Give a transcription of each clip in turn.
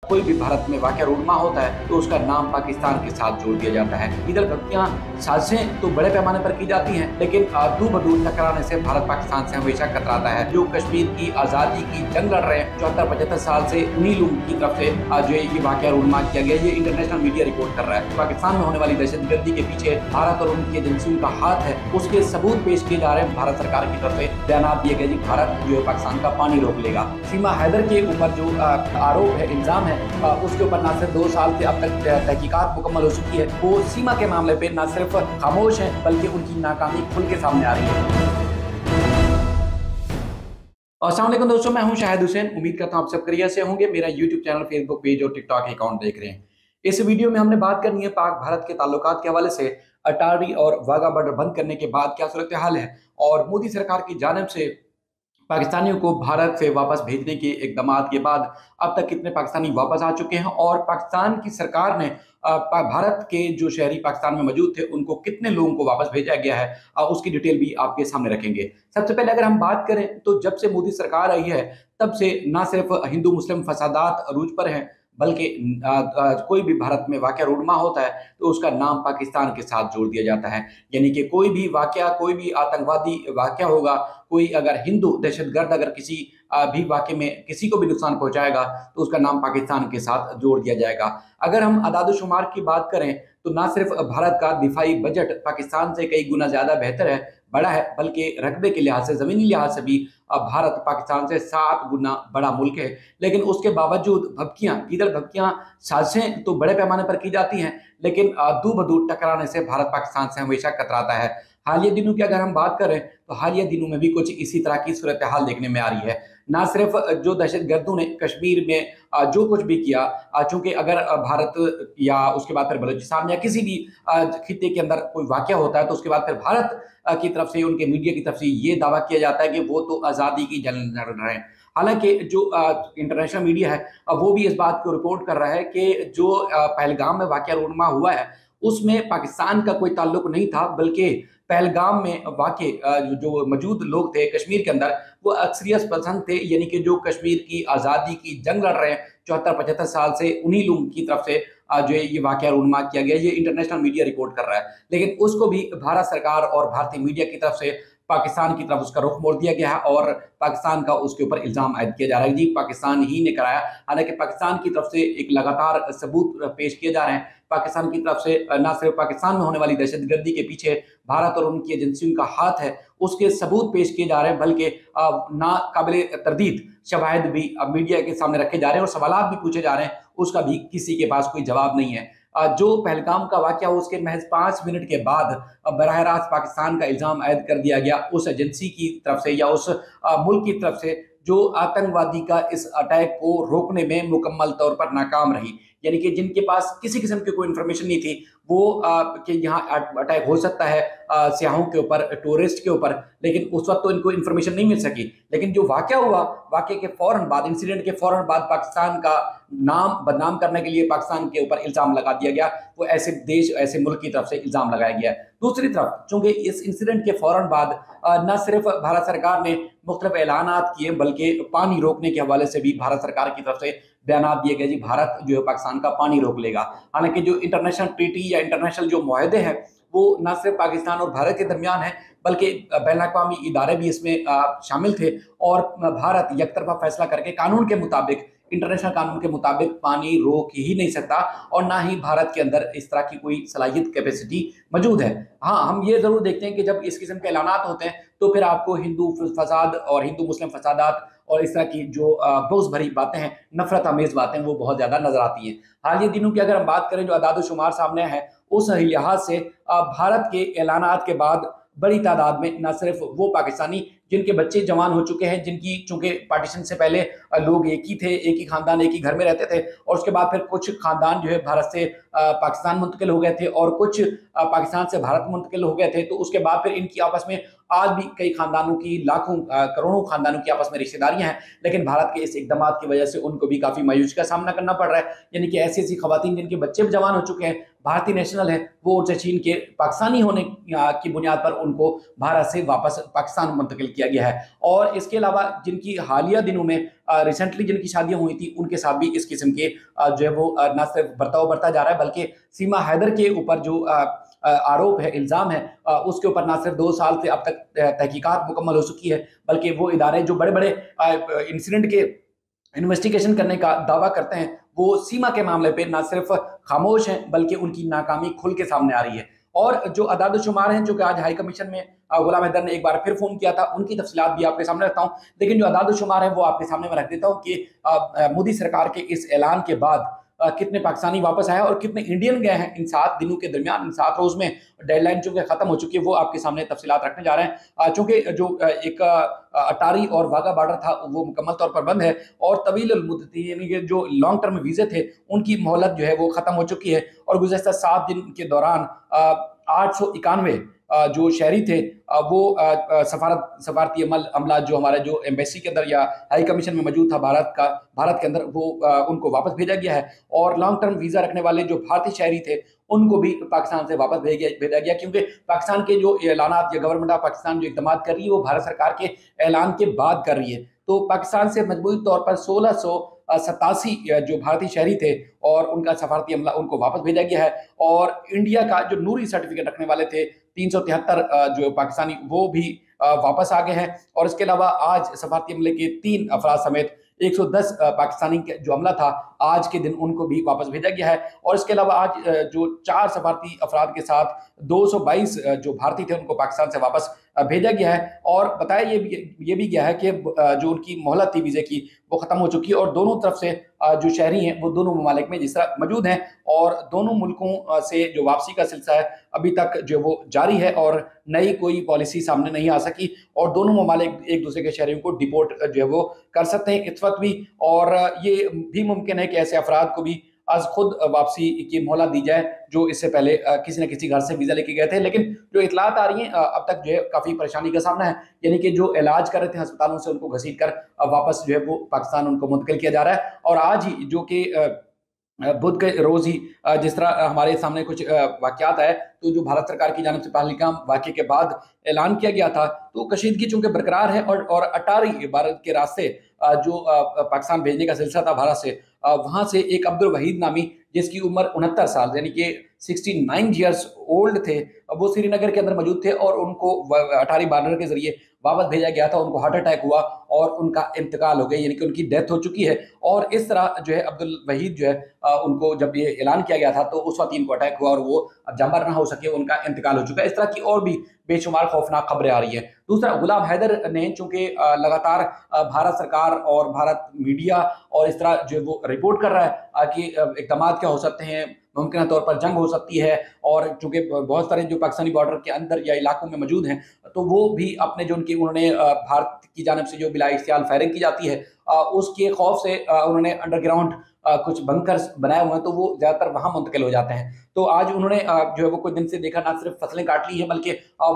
कोई भी भारत में वाक़या रूनुमा होता है तो उसका नाम पाकिस्तान के साथ जोड़ दिया जाता है। ईद भक्तियाँ साजिशें तो बड़े पैमाने पर की जाती हैं, लेकिन दूर-बदूर टकराने से भारत पाकिस्तान से हमेशा कतराता है। जो कश्मीर की आज़ादी की जंग लड़ रहे हैं 74-75 साल से, उन्हीं लोगों की तरफ से जो ये वाक़या रूनुमा किया गया, ये इंटरनेशनल मीडिया रिपोर्ट कर रहा है। पाकिस्तान में होने वाली दहशतगर्दी के पीछे भारत और उनकी एजेंसियों का हाथ है, उसके सबूत पेश किए जा रहे हैं। भारत सरकार की तरफ से बयान दिए गए, भारत जो है पाकिस्तान का पानी रोक लेगा। सीमा हैदर के ऊपर जो आरोप है, इल्ज़ाम है, उसके ऊपर ना सिर्फ 2 साल से अब तक तहकीकात मुकम्मल हो चुकी है। वो सीमा के मामले पे ना सिर्फ खामोश है, बल्कि उनकी नाकामी खुल के सामने आ रही है। अस्सलाम वालेकुम दोस्तों, मैं हूं शाहिद हुसैन। उम्मीद करता हूं आप सब खैरियत से होंगे। मेरा यूट्यूब चैनल, फेसबुक पेज और टिकटॉक अकाउंट देख रहे हैं। इस वीडियो में हमने बात करनी है पाक भारत के ताल्लुकात के हवाले से। अटारी और वाघा बॉर्डर बंद करने के बाद क्या सूरत हाल है, और मोदी सरकार की जानिब से पाकिस्तानियों को भारत से वापस भेजने के इक़दामात के बाद अब तक कितने पाकिस्तानी वापस आ चुके हैं, और पाकिस्तान की सरकार ने भारत के जो शहरी पाकिस्तान में मौजूद थे उनको कितने लोगों को वापस भेजा गया है, उसकी डिटेल भी आपके सामने रखेंगे। सबसे पहले अगर हम बात करें तो जब से मोदी सरकार आई है तब से ना सिर्फ हिंदू मुस्लिम फसादात अरूज पर हैं, बल्कि कोई भी भारत में वाक़या रूनुमा होता है तो उसका नाम पाकिस्तान के साथ जोड़ दिया जाता है। यानी कि कोई भी वाक़या, कोई भी आतंकवादी वाक़या होगा, कोई अगर हिंदू दहशतगर्द अगर किसी भी वाक़े में किसी को भी नुकसान पहुँचाएगा तो उसका नाम पाकिस्तान के साथ जोड़ दिया जाएगा। अगर हम अदाद-ओ-शुमार की बात करें तो ना सिर्फ भारत का दिफाई बजट पाकिस्तान से कई गुना ज़्यादा बेहतर है, बड़ा है, बल्कि रकबे के लिहाज से, ज़मीनी लिहाज से भी भारत पाकिस्तान से 7 गुना बड़ा मुल्क है। लेकिन उसके बावजूद ईदल भभकियाँ, साजिशें तो बड़े पैमाने पर की जाती हैं, लेकिन दूर-बदूर टकराने से भारत पाकिस्तान से हमेशा कतराता है। हालिया दिनों की अगर हम बात करें तो हालिया दिनों में भी कुछ इसी तरह की सूरत हाल देखने में आ रही है। ना सिर्फ जो दहशतगर्दों ने कश्मीर में जो कुछ भी किया, चूँकि अगर भारत या उसके बाद फिर बलूचिस्तान या किसी भी खित्ते के अंदर कोई वाक़या होता है तो उसके बाद फिर भारत की तरफ से, उनके मीडिया की तरफ से ये दावा किया जाता है कि वो तो आज़ादी की जंग लड़ रहे हैं। हालाँकि जो इंटरनेशनल मीडिया है वो भी इस बात को रिपोर्ट कर रहा है कि जो पहलगाम में वाक़या रूनुमा हुआ है उसमें पाकिस्तान का कोई ताल्लुक नहीं था, बल्कि पहलगाम में वाक़े जो मौजूद लोग थे कश्मीर के अंदर, वो अक्सरियत पसंद थे। यानी कि जो कश्मीर की आज़ादी की जंग लड़ रहे हैं 74-75 साल से, उन्हीं लोगों की तरफ से जो है ये वाक़या रूनुमा किया गया। ये इंटरनेशनल मीडिया रिपोर्ट कर रहा है, लेकिन उसको भी भारत सरकार और भारतीय मीडिया की तरफ से पाकिस्तान की तरफ उसका रुख मोड़ दिया गया है, और पाकिस्तान का उसके ऊपर इल्ज़ाम आयद किया जा रहा है जी पाकिस्तान ही ने कराया। हालाँकि पाकिस्तान की तरफ से एक लगातार सबूत पेश किए जा रहे हैं। पाकिस्तान की तरफ से ना सिर्फ पाकिस्तान में होने वाली दहशतगर्दी के पीछे भारत और उनकी एजेंसियों का हाथ है, उसके सबूत पेश किए जा रहे हैं, बल्कि नाकाबिले तरदीद शवाहिद भी मीडिया के सामने रखे जा रहे हैं और सवालात भी पूछे जा रहे हैं, उसका भी किसी के पास कोई जवाब नहीं है। जो पहलगाम का वाक़या हो उसके महज़ 5 मिनट के बाद बराह रास्त पाकिस्तान का इल्ज़ाम आयद कर दिया गया उस एजेंसी की तरफ से या उस मुल्क की तरफ से जो आतंकवादी का इस अटैक को रोकने में मुकम्मल तौर पर नाकाम रही। यानी कि जिनके पास किसी किस्म की कोई इन्फॉर्मेशन नहीं थी वो कि यहाँ अटैक हो सकता है सियाहों के ऊपर, टूरिस्ट के ऊपर, लेकिन उस वक्त तो इनको इन्फॉर्मेशन नहीं मिल सकी। लेकिन जो वाक़या हुआ, वाक़े के फ़ौरन बाद, इंसिडेंट के फ़ौरन बाद पाकिस्तान का नाम बदनाम करने के लिए पाकिस्तान के ऊपर इल्ज़ाम लगा दिया गया। वो ऐसे देश, ऐसे मुल्क की तरफ से इल्ज़ाम लगाया गया है। दूसरी तरफ चूँकि इस इंसिडेंट के फ़ौरन बाद न सिर्फ भारत सरकार ने मुख्तलिफ ऐलानात किए, बल्कि पानी रोकने के हवाले से भी भारत सरकार की तरफ से बयानात दिए गए जी भारत जो है पाकिस्तान का पानी रोक लेगा। हालाँकि जो इंटरनेशनल ट्रीटी या इंटरनेशनल जो मुआहदे हैं वो न सिर्फ पाकिस्तान और भारत के दरमियान है, बल्कि बैनुल-अक़वामी इदारे भी इसमें शामिल थे, और भारत एकतरफ़ा फैसला करके कानून के मुताबिक, इंटरनेशनल कानून के मुताबिक पानी रोक ही नहीं सकता, और ना ही भारत के अंदर इस तरह की कोई सलाहियत, कैपेसिटी मौजूद है। हाँ, हम ये ज़रूर देखते हैं कि जब इस किस्म के ऐलानात होते हैं तो फिर आपको हिंदू फसाद और हिंदू मुस्लिम फसादात और इस तरह की जो बोझ भरी बातें हैं, नफ़रत आमेज़ बातें, वो बहुत ज़्यादा नज़र आती हैं। हालिया दिनों की अगर हम बात करें, जो अदाद-ओ-शुमार सामने है, उस लिहाज से भारत के ऐलानात के बाद बड़ी तादाद में न सिर्फ वो पाकिस्तानी जिनके बच्चे जवान हो चुके हैं, जिनकी चूँकि पार्टीशन से पहले लोग एक ही थे, एक ही ख़ानदान, एक ही घर में रहते थे, और उसके बाद फिर कुछ ख़ानदान जो है भारत से पाकिस्तान मुंतकिल हो गए थे, और कुछ पाकिस्तान से भारत मुंतकिल हो गए थे। तो उसके बाद फिर इनकी आपस में आज भी कई ख़ानदानों की, लाखों करोड़ों ख़ानदानों की आपस में रिश्तेदारियाँ हैं, लेकिन भारत के इस इक़दामात की वजह से उनको भी काफ़ी मायूसी का सामना करना पड़ रहा है। यानी कि ऐसी-ऐसी ख़वातीन जिनके बच्चे भी जवान हो चुके हैं, भारतीय नेशनल है वो उनसे छीन के पाकिस्तानी होने की बुनियाद पर उनको भारत से वापस पाकिस्तान मुंतकिल किया गया है। और इसके अलावा जिनकी हालिया दिनों में रिसेंटली जिनकी शादियां हुई थी उनके साथ भी इस किस्म के जो है वो न सिर्फ बर्ताव बरता जा रहा है, बल्कि सीमा हैदर के ऊपर जो आरोप है, इल्ज़ाम है, उसके ऊपर ना सिर्फ 2 साल से अब तक तहकीकात मुकम्मल हो चुकी है, बल्कि वो इदारे जो बड़े-बड़े इंसिडेंट के इन्वेस्टिगेशन करने का दावा करते हैं, वो सीमा के मामले पे ना सिर्फ खामोश हैं, बल्कि उनकी नाकामी खुल के सामने आ रही है। और जो अदाद-ओ-शुमार हैं, जो कि आज हाई कमीशन में गुलाम हैदर ने एक बार फिर फ़ोन किया था, उनकी तफ़सीलात भी आपके सामने रखता हूँ। लेकिन जो अदाद-ओ-शुमार हैं, वो आपके सामने मैं रख देता हूँ कि मोदी सरकार के इस ऐलान के बाद कितने पाकिस्तानी वापस आए हैं और कितने इंडियन गए हैं इन 7 दिनों के दरमियान, इन 7 रोज़ में। डेडलाइन चूँकि ख़त्म हो चुकी है, वो आपके सामने तफ़सीलात रखने जा रहे हैं। चूँकि जो एक अटारी और वाघा बॉर्डर था, वो मुकम्मल तौर पर बंद है और तवील मुद्दती यानी कि जो लॉन्ग टर्म वीज़े थे, उनकी मोहलत जो है वो ख़त्म हो चुकी है। और गुज़श्ता 7 दिन के दौरान 891 जो शहरी थे वो सफारती अमला जो हमारे जो एम्बेसी के अंदर या हाई कमीशन में मौजूद था भारत के अंदर, वो उनको वापस भेजा गया है। और लॉन्ग टर्म वीज़ा रखने वाले जो भारतीय शहरी थे उनको भी पाकिस्तान से वापस भेजा गया, क्योंकि पाकिस्तान के जो ऐलानात या गवर्नमेंट ऑफ पाकिस्तान जो इक़दामात कर रही है वो भारत सरकार के ऐलान के बाद कर रही है। तो पाकिस्तान से मजबूरी तौर पर 1687 जो भारतीय शहरी थे और उनका सफारती अमला उनको वापस भेजा गया है। और इंडिया का जो नूरी सर्टिफिकेट रखने वाले थे 373 जो पाकिस्तानी, वो भी वापस आ गए हैं। और इसके अलावा आज सफारती अमले के 3 अफराद समेत 110 पाकिस्तानी जो अमला था, आज के दिन उनको भी वापस भेजा गया है। और इसके अलावा आज जो 4 सफारती अफराद के साथ 222 जो भारतीय थे उनको पाकिस्तान से वापस भेजा गया है। और बताया ये भी गया है कि जो उनकी मोहलत थी वीज़े की, वो ख़त्म हो चुकी है और दोनों तरफ से जो शहरी हैं वो दोनों ममालिक में जिस तरह मौजूद हैं। और दोनों मुल्कों से जो वापसी का सिलसिला है अभी तक जो वो जारी है और नई कोई पॉलिसी सामने नहीं आ सकी। और दोनों ममालिक एक दूसरे के शहरियों को डिपोर्ट जो है वो कर सकते हैं इस वक्त भी। और ये भी मुमकिन है कि ऐसे अफराद को भी आज खुद वापसी की मोहलत दी जाए जो इससे पहले किसी न किसी घर से वीज़ा लेके गए थे। लेकिन जो इतलात आ रही हैं अब तक जो है काफ़ी परेशानी का सामना है, यानी कि जो इलाज कर रहे थे अस्पतालों से उनको घसीट कर वापस जो है वो पाकिस्तान उनको मुंतकिल किया जा रहा है। और आज ही जो कि बुध के रोज़ ही जिस तरह हमारे सामने कुछ वाक़यात आए, तो जो भारत सरकार की जानिब से पहलगाम वाक़ये के बाद ऐलान किया गया था, तो कशीदगी चूँकि बरकरार है। और अटारी भारत के रास्ते जो पाकिस्तान भेजने का सिलसिला था भारत से, वहाँ से एक अब्दुल वहीद नामी, जिसकी उम्र 69 साल यानी कि 69 ईयर्स ओल्ड थे, वो श्रीनगर के अंदर मौजूद थे और उनको अटारी बॉर्डर के ज़रिए वापस भेजा गया था। उनको हार्ट अटैक हुआ और उनका इंतकाल हो गया, यानी कि उनकी डेथ हो चुकी है। और इस तरह जो है अब्दुल वहीद जो है उनको जब ये ऐलान किया गया था तो उस वक्त इनको अटैक हुआ और वो अब जंबर ना हो सके, उनका इंतकाल हो चुका है। इस तरह की और भी बेशुमार खौफनाक खबरें आ रही है। दूसरा, गुलाम हैदर ने चूंकि लगातार भारत सरकार और भारत मीडिया और इस तरह जो वो रिपोर्ट कर रहा है कि इक़दाम क्या हो सकते हैं, मुमकिन तौर पर जंग हो सकती है। और चूंकि बहुत सारे जो पाकिस्तानी बॉर्डर के अंदर या इलाकों में मौजूद हैं, तो वो भी अपने जो उन्होंने भारत की जानिब से जो बिला इख्तियार फायरिंग की जाती है उसके खौफ से उन्होंने अंडरग्राउंड कुछ बंकर्स बनाए हुए हैं, तो वो ज़्यादातर वहाँ मुंतकिल हो जाते हैं। तो आज उन्होंने जो है वो कुछ दिन से देखा, ना सिर्फ फसलें काट ली हैं बल्कि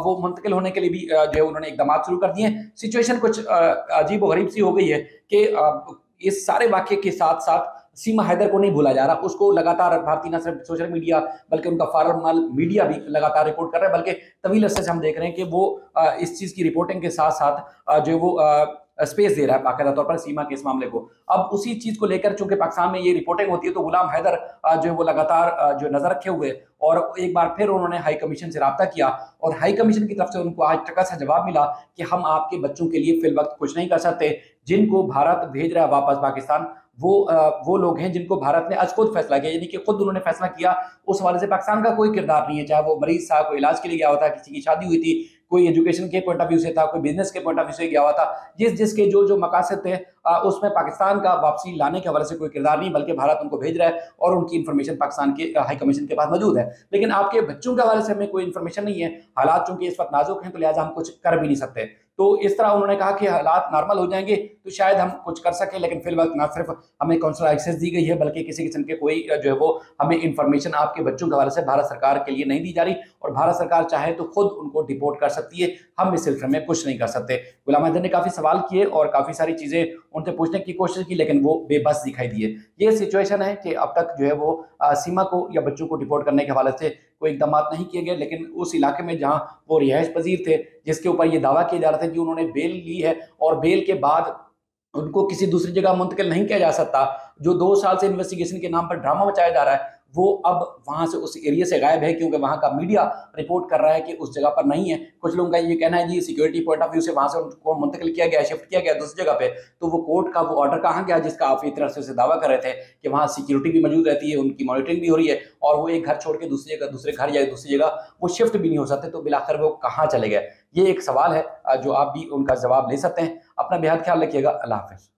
वो मुंतकिल होने के लिए भी जो है उन्होंने इक़दाम शुरू कर दिए हैं। सिचुएशन कुछ अजीब व गरीब सी हो गई है कि इस सारे वाक़ये के साथ-साथ सीमा हैदर को नहीं भूला जा रहा। उसको लगातार भारतीय न सिर्फ सोशल मीडिया बल्कि उनका फॉर्मल मीडिया भी लगातार रिपोर्ट कर रहा है, बल्कि तवील अरसे से हम देख रहे हैं कि वो इस चीज़ की रिपोर्टिंग के साथ-साथ जो वो स्पेस दे रहा है बाकायदा तौर पर सीमा के इस मामले को। अब उसी चीज़ को लेकर चूंकि पाकिस्तान में ये रिपोर्टिंग होती है, तो गुलाम हैदर जो है वो लगातार जो नज़र रखे हुए और एक बार फिर उन्होंने हाई कमीशन से राब्ता किया और हाई कमीशन की तरफ से उनको आज टका सा जवाब मिला कि हम आपके बच्चों के लिए फिल वक्त कुछ नहीं कर सकते। जिनको भारत भेज रहा है वापस पाकिस्तान, वो लोग हैं जिनको भारत ने आज खुद फैसला किया, यानी कि खुद उन्होंने फैसला किया। उस हवाले से पाकिस्तान का कोई किरदार नहीं है, चाहे वो मरीज था, कोई इलाज के लिए गया हुआ था, किसी की शादी हुई थी, कोई एजुकेशन के पॉइंट ऑफ व्यू से था, कोई बिजनेस के पॉइंट ऑफ व्यू से गया हुआ था। जिसके जो मकासद थे उसमें पाकिस्तान का वापसी लाने के हवाले से कोई किरदार नहीं, बल्कि भारत उनको भेज रहा है और उनकी इन्फॉर्मेशन पाकिस्तान के हाई कमीशन के पास मौजूद है। लेकिन आपके बच्चों के हवाले से हमें कोई इन्फॉर्मेशन नहीं है। हालात चूंकि इस वक्त नाजुक हैं, तो लिहाजा हम कुछ कर भी नहीं सकते। तो इस तरह उन्होंने कहा कि हालात नॉर्मल हो जाएंगे तो शायद हम कुछ कर सकें, लेकिन फिल वक्त ना सिर्फ हमें काउंसलर एक्सेस दी गई है बल्कि किसी किस्म के कोई जो है वो हमें इन्फॉर्मेशन आपके बच्चों के हवाले से भारत सरकार के लिए नहीं दी जा रही। और भारत सरकार चाहे तो खुद उनको डिपोर्ट कर सकती है, हम इस सिलसिले में कुछ नहीं कर सकते। गुलाम हैदर ने काफ़ी सवाल किए और काफ़ी सारी चीज़ें उनसे पूछने की कोशिश की, लेकिन वो बेबस दिखाई दिए। ये सिचुएशन है कि अब तक जो है वो सीमा को या बच्चों को डिपोर्ट करने के हवाले से कोई इकदाम नहीं किए गए, लेकिन उस इलाके में जहां वो रिहायश पजीर थे, जिसके ऊपर ये दावा किया जा रहा था कि उन्होंने बेल ली है और बेल के बाद उनको किसी दूसरी जगह मुंतकिल नहीं किया जा सकता, जो 2 साल से इन्वेस्टिगेशन के नाम पर ड्रामा मचाया जा रहा है, वो अब वहां से उस एरिया से गायब है, क्योंकि वहां का मीडिया रिपोर्ट कर रहा है कि उस जगह पर नहीं है। कुछ लोगों का ये कहना है जी सिक्योरिटी पॉइंट ऑफ व्यू से वहां से उनको मुंतकिल किया गया, शिफ्ट किया गया दूसरी जगह पे। तो वो कोर्ट का वो ऑर्डर कहाँ गया जिसका आप एक तरह से दावा कर रहे थे कि वहां सिक्योरिटी भी मौजूद रहती है, उनकी मॉनिटरिंग भी हो रही है, और वो एक घर छोड़ के दूसरी जगह, दूसरे घर या दूसरी जगह वो शिफ्ट भी नहीं हो सकते, तो बिलाखिर वो कहाँ चले गए? ये एक सवाल है जो आप भी उनका जवाब ले सकते हैं। अपना बेहद ख्याल रखिएगा। अल्लाह हाफिज।